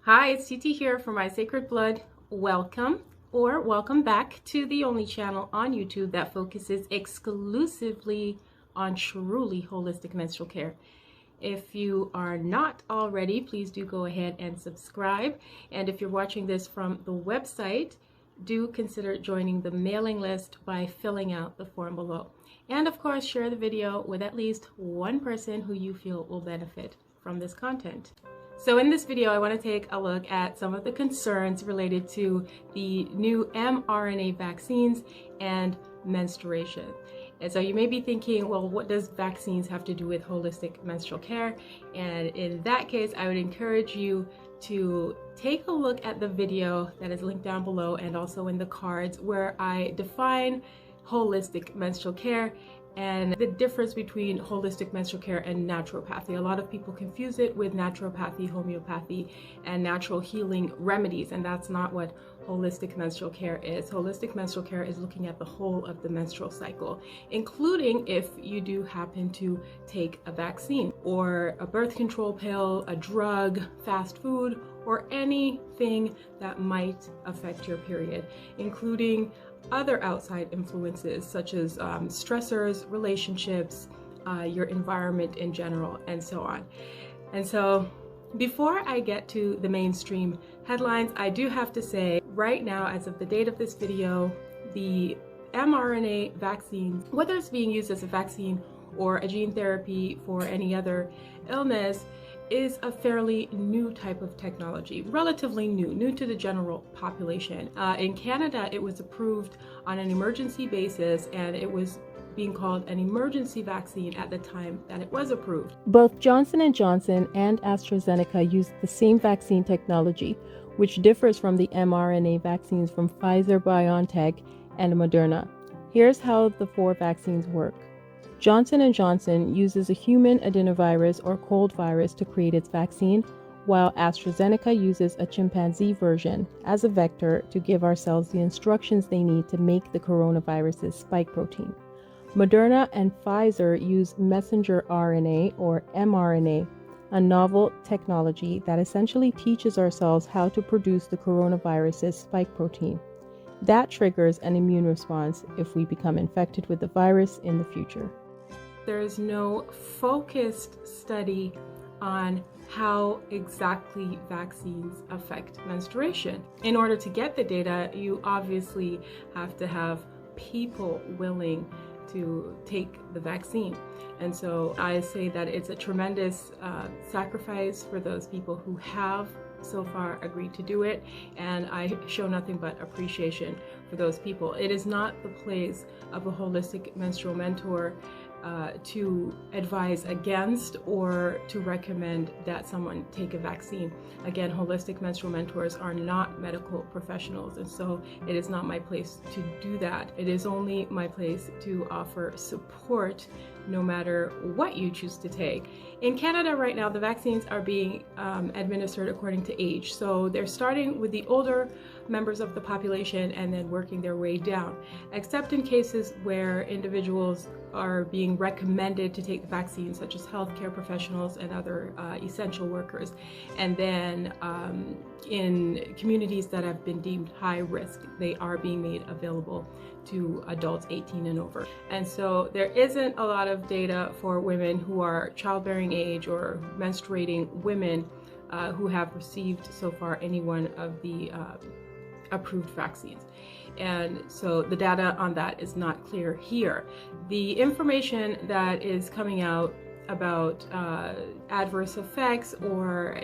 Hi, it's TT here for My Sacred Blood. Welcome or welcome back to the only channel on YouTube that focuses exclusively on truly holistic menstrual care. If you are not already, please do go ahead and subscribe. And if you're watching this from the website, do consider joining the mailing list by filling out the form below. And of course, share the video with at least one person who you feel will benefit from this content. So in this video, I want to take a look at some of the concerns related to the new mRNA vaccines and menstruation. And so you may be thinking, well, what does vaccines have to do with holistic menstrual care? And in that case, I would encourage you to take a look at the video that is linked down below and also in the cards where I define holistic menstrual care and the difference between holistic menstrual care and naturopathy. A lot of people confuse it with naturopathy, homeopathy, and natural healing remedies, and that's not what holistic menstrual care is. Holistic menstrual care is looking at the whole of the menstrual cycle, including if you do happen to take a vaccine or a birth control pill, a drug, fast food, or anything that might affect your period, including other outside influences such as stressors, relationships, your environment in general, and so on. And so before I get to the mainstream headlines, I do have to say right now, as of the date of this video, the mRNA vaccines, whether it's being used as a vaccine or a gene therapy for any other illness, is a fairly new type of technology, relatively new to the general population. In Canada, it was approved on an emergency basis, and it was being called an emergency vaccine at the time that it was approved. Both Johnson & Johnson and AstraZeneca use the same vaccine technology, which differs from the mRNA vaccines from Pfizer, BioNTech, and Moderna. Here's how the four vaccines work. Johnson & Johnson uses a human adenovirus or cold virus to create its vaccine, while AstraZeneca uses a chimpanzee version as a vector to give our cells the instructions they need to make the coronavirus's spike protein. Moderna and Pfizer use messenger RNA or mRNA, a novel technology that essentially teaches our cells how to produce the coronavirus's spike protein. That triggers an immune response if we become infected with the virus in the future. There is no focused study on how exactly vaccines affect menstruation. In order to get the data, you obviously have to have people willing to take the vaccine. And so I say that it's a tremendous sacrifice for those people who have so far agreed to do it, and I show nothing but appreciation for those people. It is not the place of a holistic menstrual mentor to advise against or to recommend that someone take a vaccine. Again, holistic menstrual mentors are not medical professionals, and so it is not my place to do that. It is only my place to offer support no matter what you choose to take. In Canada right now, the vaccines are being administered according to age. So they're starting with the older members of the population and then working their way down, except in cases where individuals are being recommended to take the vaccine, such as healthcare professionals and other essential workers. And then in communities that have been deemed high risk, they are being made available to adults 18 and over. And so there isn't a lot of data for women who are childbearing age or menstruating women who have received so far any one of the approved vaccines. And so the data on that is not clear here. The information that is coming out about adverse effects or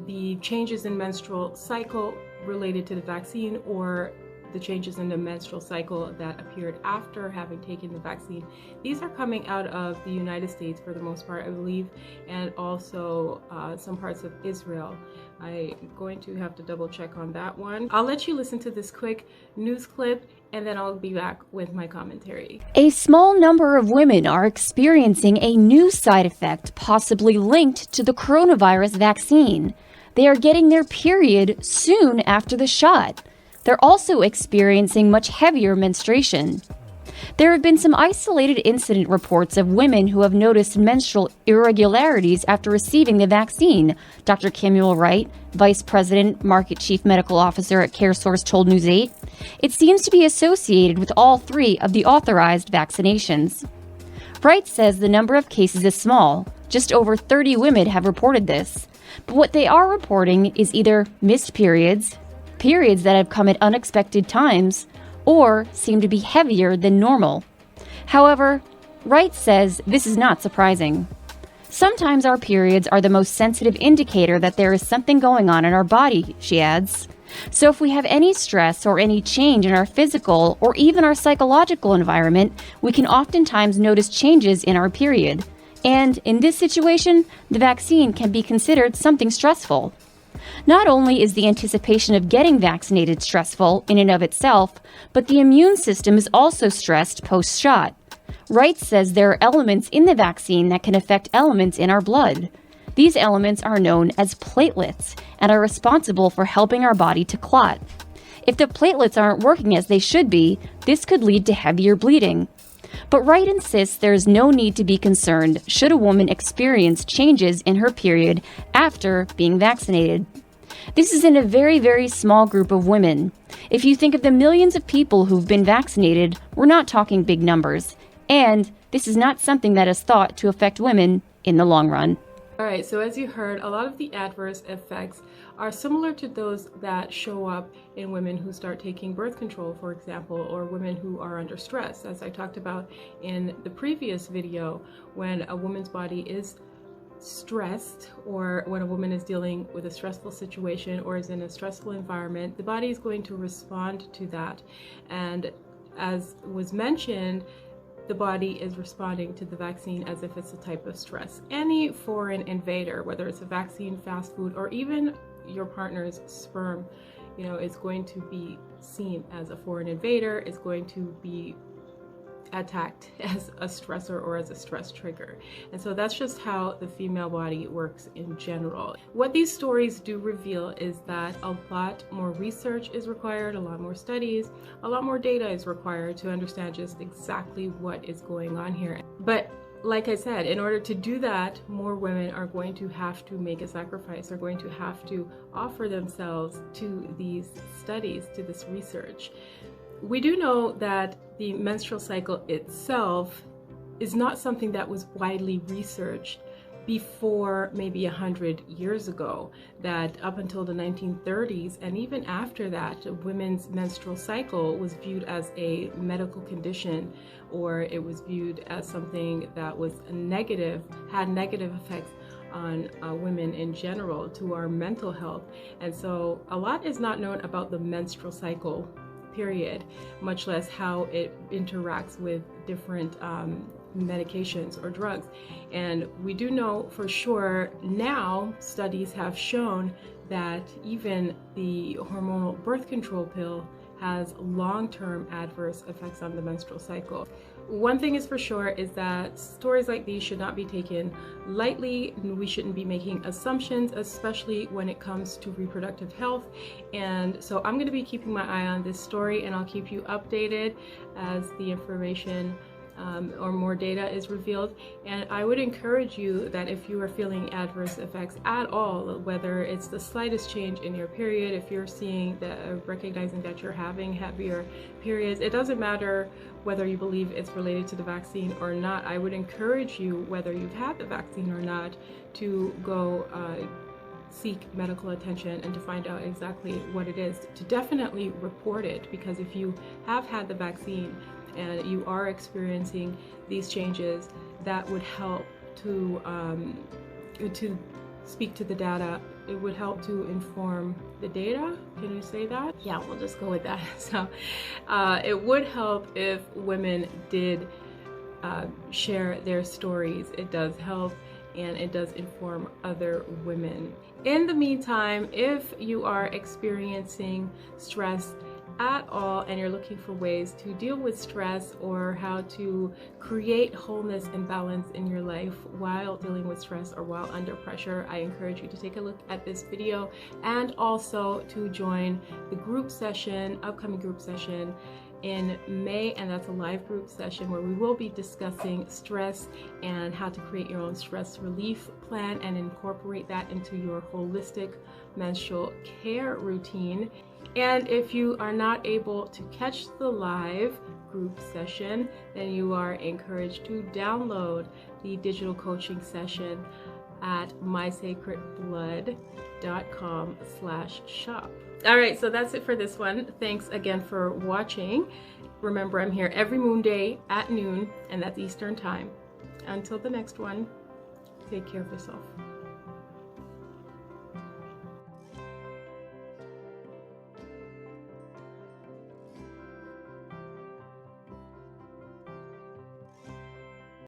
the changes in menstrual cycle related to the vaccine, or the changes in the menstrual cycle that appeared after having taken the vaccine, these are coming out of the United States for the most part, I believe, and also some parts of Israel. I'm going to have to double check on that one. I'll let you listen to this quick news clip, and then I'll be back with my commentary. A small number of women are experiencing a new side effect possibly linked to the coronavirus vaccine. They are getting their period soon after the shot. They're also experiencing much heavier menstruation. There have been some isolated incident reports of women who have noticed menstrual irregularities after receiving the vaccine, Dr. Camuel Wright, Vice President, Market Chief Medical Officer at CareSource, told News 8. It seems to be associated with all 3 of the authorized vaccinations. Wright says the number of cases is small. Just over 30 women have reported this. But what they are reporting is either missed periods, periods that have come at unexpected times, or seem to be heavier than normal. However, Wright says this is not surprising. Sometimes our periods are the most sensitive indicator that there is something going on in our body, she adds. So if we have any stress or any change in our physical or even our psychological environment, we can oftentimes notice changes in our period. And in this situation, the vaccine can be considered something stressful. Not only is the anticipation of getting vaccinated stressful in and of itself, but the immune system is also stressed post-shot. Wright says there are elements in the vaccine that can affect elements in our blood. These elements are known as platelets and are responsible for helping our body to clot. If the platelets aren't working as they should be, this could lead to heavier bleeding. But Wright insists there is no need to be concerned should a woman experience changes in her period after being vaccinated. This is in a very, very small group of women. If you think of the millions of people who've been vaccinated, we're not talking big numbers. And this is not something that is thought to affect women in the long run. All right, so as you heard, a lot of the adverse effects are similar to those that show up in women who start taking birth control, for example, or women who are under stress. As I talked about in the previous video, when a woman's body is stressed, or when a woman is dealing with a stressful situation or is in a stressful environment, the body is going to respond to that. And as was mentioned, the body is responding to the vaccine as if it's a type of stress. Any foreign invader, whether it's a vaccine, fast food, or even your partner's sperm, is going to be seen as a foreign invader, is going to be attacked as a stressor or as a stress trigger. And so that's just how the female body works in general. What these stories do reveal is that a lot more research is required, a lot more studies, a lot more data is required to understand just exactly what is going on here. But like I said, in order to do that, more women are going to have to make a sacrifice, are going to have to offer themselves to these studies, to this research. We do know that the menstrual cycle itself is not something that was widely researched before maybe 100 years ago, that up until the 1930s and even after that, women's menstrual cycle was viewed as a medical condition, or it was viewed as something that was negative, had negative effects on women in general, to our mental health. And so a lot is not known about the menstrual cycle period, much less how it interacts with different medications or drugs. And we do know for sure now, studies have shown that even the hormonal birth control pill has long-term adverse effects on the menstrual cycle. One thing is for sure is that stories like these should not be taken lightly. We shouldn't be making assumptions, especially when it comes to reproductive health. And so I'm going to be keeping my eye on this story, and I'll keep you updated as the information or more data is revealed. And I would encourage you that if you are feeling adverse effects at all, whether it's the slightest change in your period, if you're seeing recognizing that you're having heavier periods, it doesn't matter whether you believe it's related to the vaccine or not. I would encourage you, whether you've had the vaccine or not, to go seek medical attention and to find out exactly what it is, to definitely report it, because if you have had the vaccine and you are experiencing these changes, that would help to speak to the data. It would help to inform the data. Can you say that? Yeah, we'll just go with that. So it would help if women did share their stories. It does help, and it does inform other women. In the meantime, if you are experiencing stress at all and you're looking for ways to deal with stress or how to create wholeness and balance in your life while dealing with stress or while under pressure, I encourage you to take a look at this video and also to join the group session, upcoming group session in May, and that's a live group session where we will be discussing stress and how to create your own stress relief plan and incorporate that into your holistic menstrual care routine. And if you are not able to catch the live group session, then you are encouraged to download the digital coaching session at mysacredblood.com/shop. All right, so that's it for this one. Thanks again for watching. Remember, I'm here every moon day at noon, and that's Eastern time. Until the next one, take care of yourself.